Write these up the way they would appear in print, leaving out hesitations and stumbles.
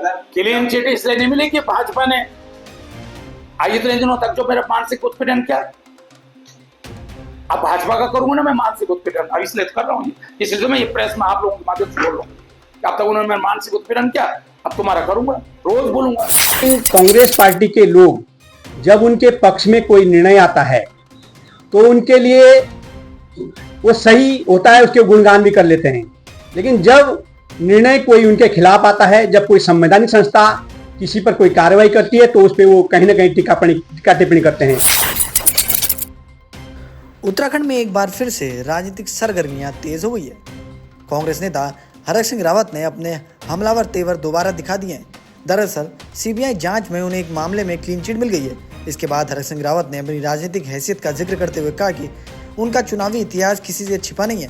अगर clean chit इसलिए नहीं मिली कि भाजपा ने आज इतने दिनों तक जो मेरा मानसिक उत्पीड़न किया, अब भाजपा का करूंगा ना मैं मानसिक उत्पीड़न, अब इसलिए कर रहा हूँ, इसलिए तो मैं ये प्रेस में आप लोगों के माध्यम से बोल रहा हूँ। अब तक उन्होंने मेरा मानसिक उत्पीड़न किया, अब तुम्हारा करूंगा, रोज बोलूंगा। कांग्रेस पार्टी के लोग जब उनके पक्ष में कोई निर्णय आता है तो उनके लिए वो सही होता है, उसके गुणगान भी कर लेते हैं, लेकिन जब निर्णय कोई उनके खिलाफ आता है, जब कोई संवैधानिक संस्था किसी पर कोई कार्रवाई करती है तो उस पर वो कहीं ना कहीं टीका टिप्पणी करते हैं। उत्तराखंड में एक बार फिर से राजनीतिक सरगर्मियां तेज हो गई है। कांग्रेस नेता हरक सिंह रावत ने अपने हमलावर तेवर दोबारा दिखा दिए हैं। दरअसल सीबीआई जांच में उन्हें एक मामले में क्लीन चिट मिल गई है। इसके बाद हरक सिंह रावत ने अपनी राजनीतिक हैसियत का जिक्र करते हुए कहा कि उनका चुनावी इतिहास किसी से छिपा नहीं है।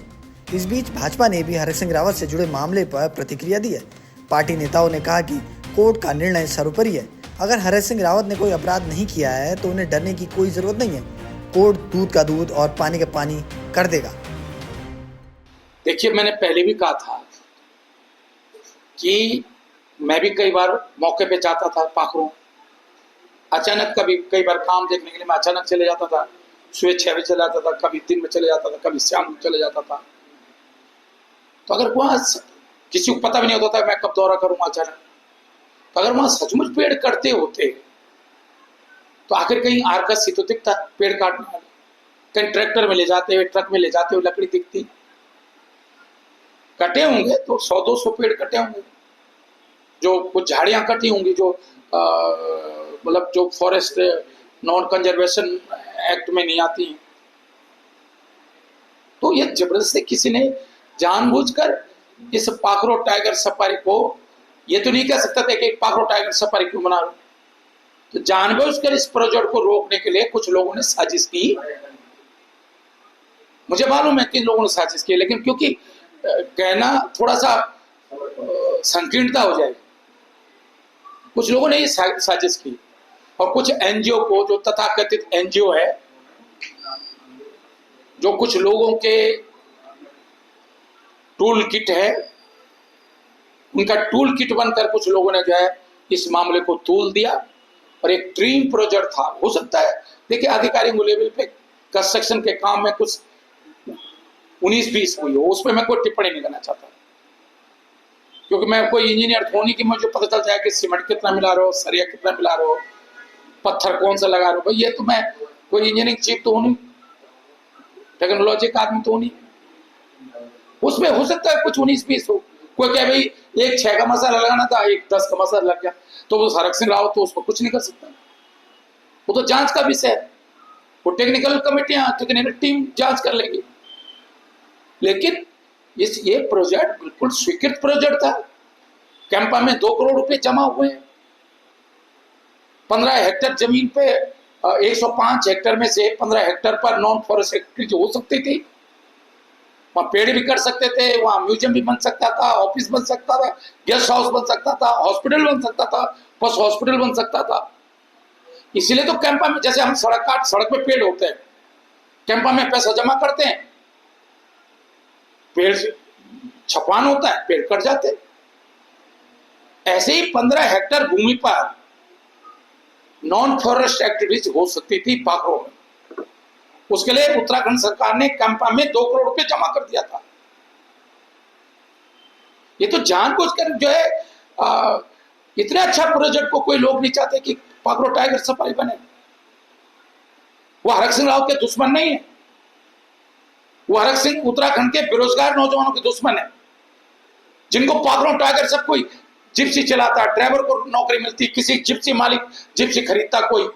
इस बीच भाजपा ने भी हरक सिंह रावत से जुड़े मामले पर प्रतिक्रिया दी है। पार्टी नेताओं ने कहा कि कोर्ट का निर्णय सर्वोपरि है। अगर हरक सिंह रावत ने कोई अपराध नहीं किया है तो उन्हें डरने की कोई जरूरत नहीं है। कोर्ट दूध का दूध और पानी का पानी कर देगा। देखिए, मैंने पहले भी कहा था कि मैं भी कई बार मौके पे जाता था पाखरों, अचानक कई बार काम देखने के लिए मैं अचानक चले जाता था, सुबह 6 बजे चले जाता था, कभी दिन में चले जाता था, कभी शाम को चले जाता था। तो अगर वहां किसी को पता भी नहीं होता था मैं कब दौरा करूंगा अचानक, तो अगर वहां सचमुच पेड़ कटते होते तो आखिर कहीं आर्कस तो दिखता पेड़ काटने वाले, कहीं ट्रैक्टर में ले जाते हुए, ट्रक में ले जाते हुए लकड़ी दिखती। कटे होंगे तो 100-200 पेड़ कटे होंगे, जो कुछ झाड़ियां कटी होंगी, जो मतलब जो फॉरेस्ट नॉन कंजर्वेशन एक्ट में नहीं आती। तो ये जबरदस्ती किसी ने जानबूझकर इस पाखरो टाइगर सफारी को, ये तो नहीं कह सकता था कि पाखरो टाइगर सफारी क्यों बना रहे, तो जानबूझकर इस प्रोजेक्ट को रोकने के लिए कुछ लोगों ने साजिश की। मुझे मालूम है कि लोगों ने साजिश की, लेकिन क्योंकि कहना थोड़ा सा संकीर्णता हो जाएगी, कुछ लोगों ने ये साजिश की और कुछ एनजीओ को, जो तथाकथित एनजीओ है, जो कुछ लोगों के टूल किट है, उनका टूल किट बनकर कुछ लोगों ने जो है इस मामले को तूल दिया और एक ड्रीम प्रोजेक्ट था। हो सकता है, देखिए, अधिकारी लेवल पे कंस्ट्रक्शन के काम में कुछ 19-20 हुई हो, उस पर मैं कोई टिप्पणी नहीं करना चाहता, क्योंकि मैं कोई इंजीनियर होने की मुझे पता चल जाए कि सीमेंट कितना मिला रहे हो, सरिया कितना मिला रहे हो, पत्थर कौन सा लगा रहे हो, भाई ये तो मैं कोई इंजीनियरिंग चीफ तो हूं नहीं, टेक्नोलॉजी का आदमी तो हूं नहीं। उसमें हो सकता है कुछ 19-20 हो, कोई कहे भाई एक 6 का मसाला लगाना था, एक 10 का मसाला लग गया, तो वो हरक सिंह रावत तो उस पर कुछ नहीं कर सकता। वो तो जांच का विषय है, वो टेक्निकल कमेटियां, टेक्निकल टीम जांच कर लेगी। लेकिन ये प्रोजेक्ट बिल्कुल स्वीकृत प्रोजेक्ट था। कैंपा में 2 करोड़ रुपए जमा हुए हैं। 15 हेक्टेयर जमीन पे 105 हेक्टेयर में से 15 हेक्टेयर पर नॉन फॉरेस्ट एक्टिविटी हो सकती थी। वहां पेड़ भी कर सकते थे, वहां म्यूजियम भी बन सकता था, ऑफिस बन सकता था, गेस्ट हाउस बन सकता था, हॉस्पिटल बन सकता था, पशु हॉस्पिटल बन सकता था। इसीलिए तो कैंपा में, जैसे हम सड़क पे पेड़ होते हैं, कैंपा में पैसा जमा करते हैं, पेड़ छपान होता है, पेड़ कट जाते। ऐसे ही 15 हेक्टेयर भूमि पर नॉन फॉरेस्ट एक्टिविटीज हो सकती थी पाखरों में। उसके लिए उत्तराखंड सरकार ने कैंपा में 2 करोड़ रुपए जमा कर दिया था। ये तो जानबूझकर जो है इतने अच्छा प्रोजेक्ट को कोई लोग नहीं चाहते कि पाखरो टाइगर सफारी बने। वो हरक सिंह रावत के दुश्मन नहीं है, वो हरक सिंह उत्तराखंड के बेरोजगार नौजवानों के दुश्मन है, जिनको पाखरो टाइगर सब कोई जिप्सी चलाता, ड्राइवर को नौकरी मिलती, किसी जिप्सी मालिक जिप्सी खरीदता, कोई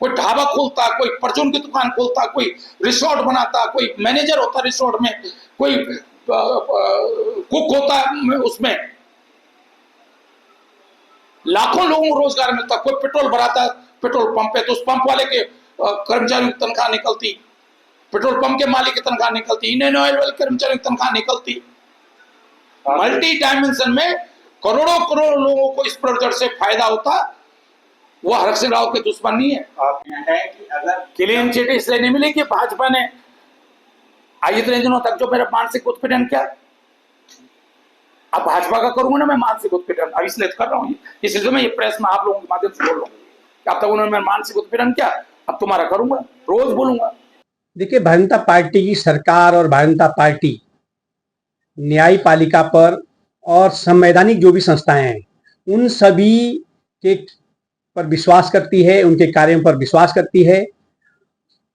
ढाबा खोलता, कोई परचून की दुकान खोलता, कोई रिसोर्ट बनाता, कोई मैनेजर होता रिसोर्ट में, कोई कुक होता उसमें, लाखों लोगों को रोजगार मिलता। कोई पेट्रोल भराता पेट्रोल पंप पे, तो उस पंप वाले के कर्मचारियों की तनख्वाह निकलती, पेट्रोल पंप के मालिक की तनख्वाह निकलती, इंडियन ऑयल वाले कर्मचारियों की तनख्वाह निकलती। मल्टी डायमेंशन में करोड़ों लोगों को इस प्रोजेक्ट से फायदा होता। वो हरक सिंह रावत के दुश्मन नहीं है। आप है कि अगर क्लीन चिट इसलिए नहीं मिली कि भाजपा ने आज इतने दिनों तक जो मेरा मानसिक उत्पीड़न किया, अब भाजपा का करूंगा ना मैं मानसिक उत्पीड़न, अब इसलिए कर रहा हूँ, इसलिए तो मैं ये प्रेस में आप लोगों के माध्यम से बोल रहा हूँ। अब तक उन्होंने मेरा मानसिक उत्पीड़न किया, अब तुम्हारा करूंगा, रोज बोलूंगा। देखिए, भारतीय जनता पार्टी की सरकार और भारतीय जनता पार्टी न्यायपालिका पर और संवैधानिक जो भी संस्थाएं हैं उन सभी के पर विश्वास करती है, उनके कार्यों पर विश्वास करती है।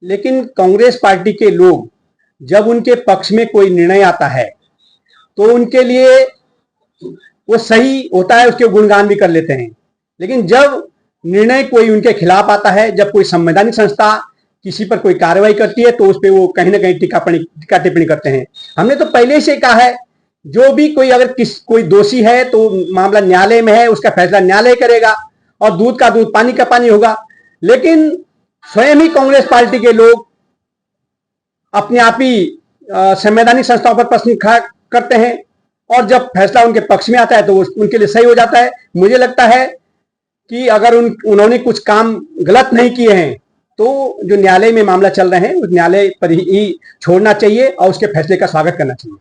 लेकिन कांग्रेस पार्टी के लोग जब उनके पक्ष में कोई निर्णय आता है तो उनके लिए वो सही होता है, उसके गुणगान भी कर लेते हैं। लेकिन जब निर्णय कोई उनके खिलाफ आता है, जब कोई संवैधानिक संस्था किसी पर कोई कार्रवाई करती है तो उस पर वो कहीं ना कहीं टीका टिप्पणी करते हैं। हमने तो पहले से कहा है, जो भी कोई अगर कोई दोषी है तो मामला न्यायालय में है, उसका फैसला न्यायालय करेगा और दूध का दूध पानी का पानी होगा। लेकिन स्वयं ही कांग्रेस पार्टी के लोग अपने आप ही संवैधानिक संस्थाओं पर प्रश्न खड़ा करते हैं और जब फैसला उनके पक्ष में आता है तो उनके लिए सही हो जाता है। मुझे लगता है कि अगर उन्होंने कुछ काम गलत नहीं किए हैं तो जो न्यायालय में मामला चल रहे हैं उस न्यायालय पर ही छोड़ना चाहिए और उसके फैसले का स्वागत करना चाहिए।